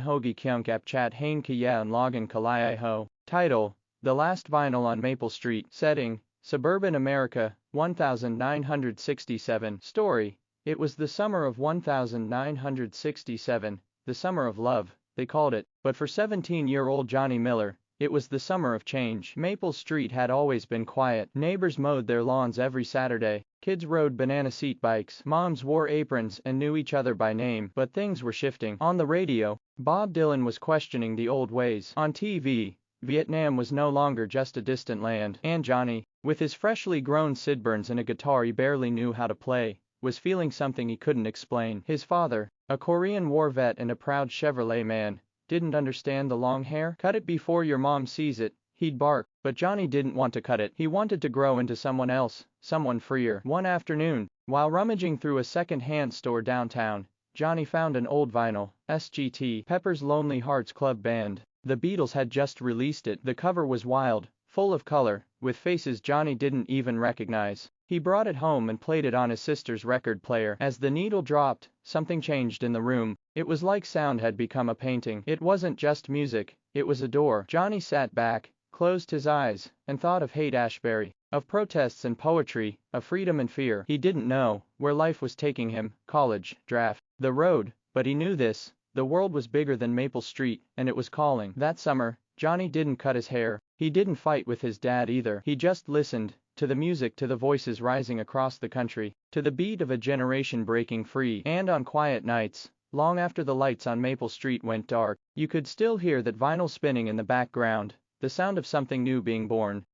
Hoagie Kyunk Ap Chat Hain Kaya and Logan Kalai Ho. Title: The Last Vinyl on Maple Street. Setting: Suburban America, 1967. Story: It was the summer of 1967, the summer of love, they called it, but for 17-year-old Johnny Miller, it was the summer of change. Maple Street had always been quiet. Neighbors mowed their lawns every Saturday. Kids rode banana seat bikes. Moms wore aprons and knew each other by name. But things were shifting. On the radio, Bob Dylan was questioning the old ways. On TV, Vietnam was no longer just a distant land. And Johnny, with his freshly grown sideburns and a guitar he barely knew how to play, was feeling something he couldn't explain. His father, a Korean War vet and a proud Chevrolet man, didn't understand the long hair. "Cut it before your mom sees it," he'd bark. But Johnny didn't want to cut it. He wanted to grow into someone else, someone freer. One afternoon, while rummaging through a second-hand store downtown, Johnny found an old vinyl, SGT, Pepper's Lonely Hearts Club Band. The Beatles had just released it. The cover was wild, full of color, with faces Johnny didn't even recognize. He brought it home and played it on his sister's record player. As the needle dropped, something changed in the room. It was like sound had become a painting. It wasn't just music, it was a door. Johnny sat back, closed his eyes, and thought of Haight-Ashbury, of protests and poetry, of freedom and fear. He didn't know where life was taking him, college, draft, the road, but he knew this: the world was bigger than Maple Street, and it was calling. That summer, Johnny didn't cut his hair. He didn't fight with his dad either. He just listened to the music, to the voices rising across the country, to the beat of a generation breaking free. And on quiet nights, long after the lights on Maple Street went dark, you could still hear that vinyl spinning in the background, the sound of something new being born.